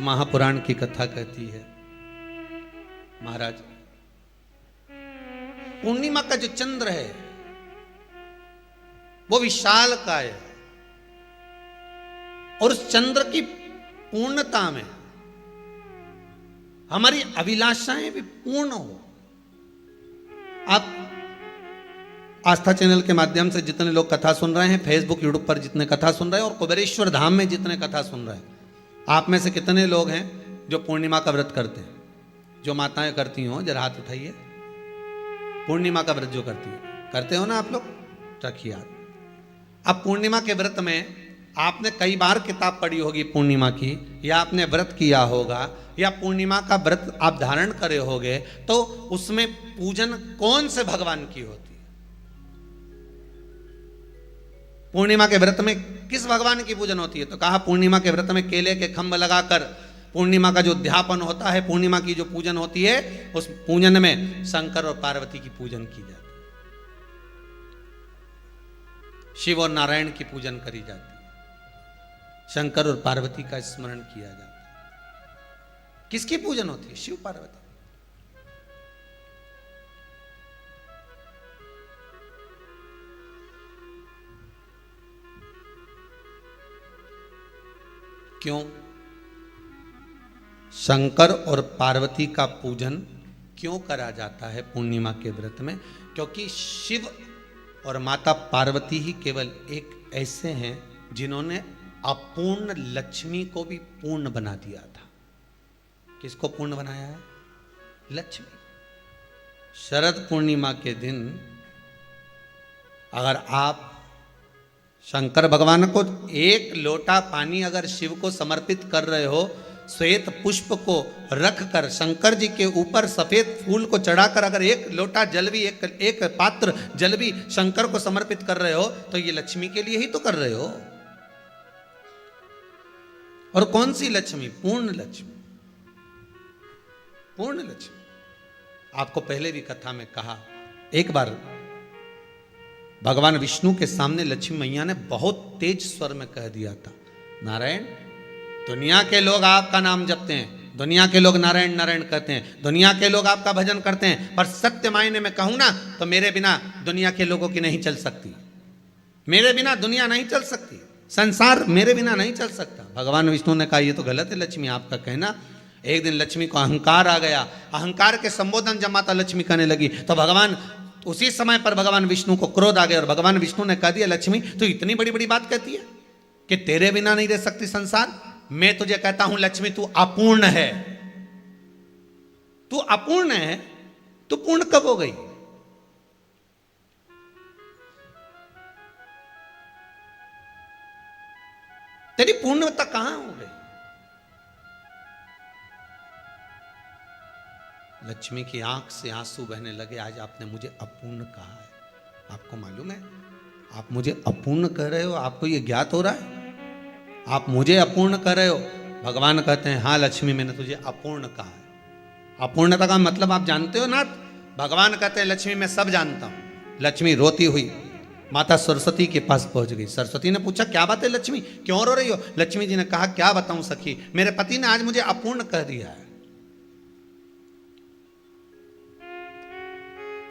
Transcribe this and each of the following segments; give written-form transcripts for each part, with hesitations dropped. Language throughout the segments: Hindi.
महापुराण की कथा कहती है, महाराज पूर्णिमा का जो चंद्र है वो विशाल काय है और उस चंद्र की पूर्णता में हमारी अभिलाषाएं भी पूर्ण हो। आप आस्था चैनल के माध्यम से जितने लोग कथा सुन रहे हैं, फेसबुक यूट्यूब पर जितने कथा सुन रहे हैं और कुबेरेश्वर धाम में जितने कथा सुन रहे हैं, आप में से कितने लोग हैं जो पूर्णिमा का व्रत करते हैं? जो माताएं करती हो जरा हाथ उठाइए। पूर्णिमा का व्रत जो करते हो ना आप लोग, रखिए हाथ। अब पूर्णिमा के व्रत में आपने कई बार किताब पढ़ी होगी पूर्णिमा की, या आपने व्रत किया होगा, या पूर्णिमा का व्रत आप धारण करे होगे, तो उसमें पूजन कौन से भगवान की होती है? पूर्णिमा के व्रत में किस भगवान की पूजन होती है? तो कहा पूर्णिमा के व्रत में केले के खंभ लगाकर पूर्णिमा का जो अध्यापन होता है, पूर्णिमा की जो पूजन होती है, उस पूजन में शंकर और पार्वती की पूजन की जाती है, शिव और नारायण की पूजन करी जाती है, शंकर और पार्वती का स्मरण किया जाता है। किसकी पूजन होती है? शिव पार्वती। क्यों शंकर और पार्वती का पूजन क्यों करा जाता है पूर्णिमा के व्रत में? क्योंकि शिव और माता पार्वती ही केवल एक ऐसे हैं जिन्होंने अपूर्ण लक्ष्मी को भी पूर्ण बना दिया था। किसको पूर्ण बनाया है? लक्ष्मी। शरद पूर्णिमा के दिन अगर आप शंकर भगवान को एक लोटा पानी अगर शिव को समर्पित कर रहे हो, श्वेत पुष्प को रखकर शंकर जी के ऊपर सफेद फूल को चढ़ाकर अगर एक लोटा जल भी, एक पात्र जल भी शंकर को समर्पित कर रहे हो, तो ये लक्ष्मी के लिए ही तो कर रहे हो। और कौन सी लक्ष्मी? पूर्ण लक्ष्मी। पूर्ण लक्ष्मी। आपको पहले भी कथा में कहा, एक बार भगवान विष्णु के सामने लक्ष्मी मैया ने बहुत तेज स्वर में कह दिया था, नारायण, दुनिया के लोग आपका नाम जपते हैं, दुनिया के लोग नारायण नारायण कहते हैं, दुनिया के लोग आपका भजन करते हैं, पर सत्य मायने में कहूं ना तो मेरे बिना दुनिया के लोगों की नहीं चल सकती। मेरे बिना दुनिया नहीं चल सकती, संसार मेरे बिना नहीं चल सकता। भगवान विष्णु ने कहा, ये तो गलत है लक्ष्मी आपका कहना। एक दिन लक्ष्मी को अहंकार आ गया। अहंकार के संबोधन जब माता लक्ष्मी करने लगी तो भगवान, उसी समय पर भगवान विष्णु को क्रोध आ गया और भगवान विष्णु ने कह दिया, लक्ष्मी तू इतनी बड़ी बड़ी बात कहती है कि तेरे बिना नहीं रह सकती संसार। मैं तुझे कहता हूं लक्ष्मी, तू अपूर्ण है। तू अपूर्ण है, तू पूर्ण कब हो गई? तेरी पूर्णता कहां हो गई? लक्ष्मी की आंख से आंसू बहने लगे। आज आपने मुझे अपूर्ण कहा है। आपको मालूम है आप मुझे अपूर्ण कह रहे हो? आपको यह ज्ञात हो रहा है आप मुझे अपूर्ण कह रहे हो? भगवान कहते हैं, हाँ लक्ष्मी, मैंने तुझे अपूर्ण कहा है। अपूर्णता का मतलब आप जानते हो ना? भगवान कहते हैं, लक्ष्मी मैं सब जानता हूं। लक्ष्मी रोती हुई माता सरस्वती के पास पहुंच गई। सरस्वती ने पूछा, क्या बात है लक्ष्मी, क्यों रो रही हो? लक्ष्मी जी ने कहा, क्या बताऊं सखी, मेरे पति ने आज मुझे अपूर्ण कह दिया है।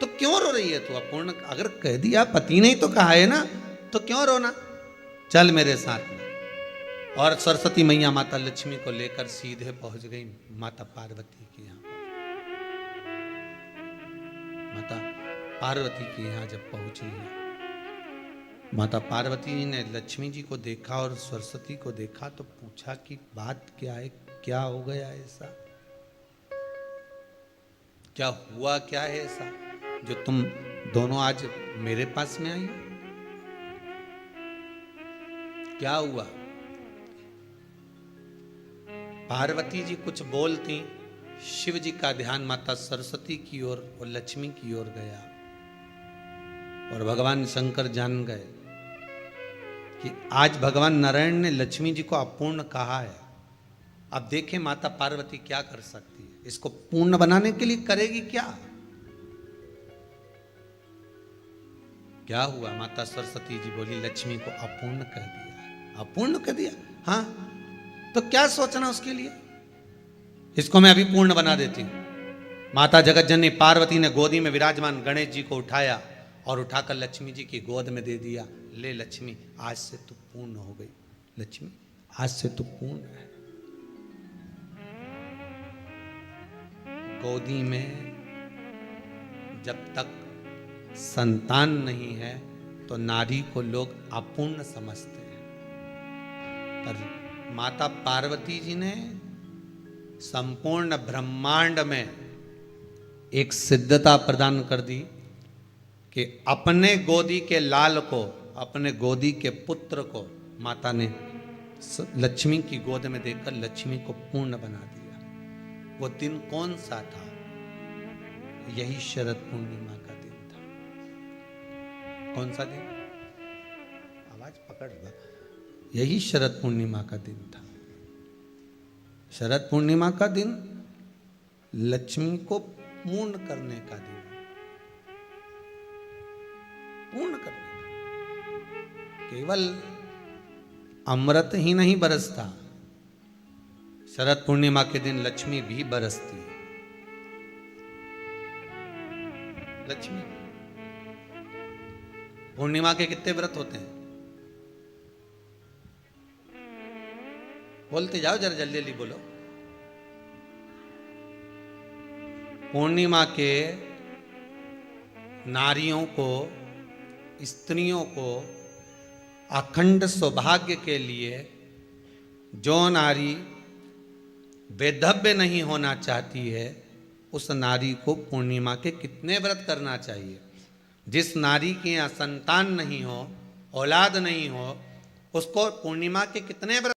तो क्यों रो रही है तू? अपूर्ण अगर कह दिया, पति ने ही तो कहा है ना, तो क्यों रोना? चल मेरे साथ में। और सरस्वती मैया माता लक्ष्मी को लेकर सीधे पहुंच गई माता पार्वती के यहां। माता पार्वती के यहां जब पहुंची है, माता पार्वती ने लक्ष्मी जी को देखा और सरस्वती को देखा तो पूछा कि बात क्या है, क्या हो गया ऐसा, क्या हुआ, क्या है ऐसा जो तुम दोनों आज मेरे पास में आई? क्या हुआ? पार्वती जी कुछ बोलती, शिव जी का ध्यान माता सरस्वती की ओर और लक्ष्मी की ओर गया और भगवान शंकर जान गए कि आज भगवान नारायण ने लक्ष्मी जी को अपूर्ण कहा है। अब देखें माता पार्वती क्या कर सकती है, इसको पूर्ण बनाने के लिए करेगी क्या? क्या हुआ? माता सरस्वती जी बोली, लक्ष्मी को अपूर्ण कह दिया। अपूर्ण कह दिया? हाँ, तो क्या सोचना उसके लिए? इसको मैं अभी पूर्ण बना देती हूं। माता जगत जननी पार्वती ने गोदी में विराजमान गणेश जी को उठाया और उठाकर लक्ष्मी जी की गोद में दे दिया। ले लक्ष्मी, आज से तू पूर्ण हो गई। लक्ष्मी, आज से तू पूर्ण है। गोदी में जब तक संतान नहीं है तो नारी को लोग अपूर्ण समझते हैं, पर माता पार्वती जी ने संपूर्ण ब्रह्मांड में एक सिद्धता प्रदान कर दी कि अपने गोदी के लाल को, अपने गोदी के पुत्र को माता ने लक्ष्मी की गोद में देकर लक्ष्मी को पूर्ण बना दिया। वो दिन कौन सा था? यही शरद पूर्णिमा का दिन था। कौन सा दिन? आवाज पकड़ लो। यही शरद पूर्णिमा का दिन था। शरद पूर्णिमा का दिन लक्ष्मी को पूर्ण करने का दिन, पूर्ण करने का। केवल अमृत ही नहीं बरसता, शरद पूर्णिमा के दिन लक्ष्मी भी बरसती है। लक्ष्मी, पूर्णिमा के कितने व्रत होते हैं? बोलते जाओ, जरा जल्दी जल्दी बोलो। पूर्णिमा के नारियों को, स्त्रियों को अखंड सौभाग्य के लिए, जो नारी वैधव्य नहीं होना चाहती है, उस नारी को पूर्णिमा के कितने व्रत करना चाहिए? जिस नारी के यहाँ संतान नहीं हो, औलाद नहीं हो, उसको पूर्णिमा के कितने व्रत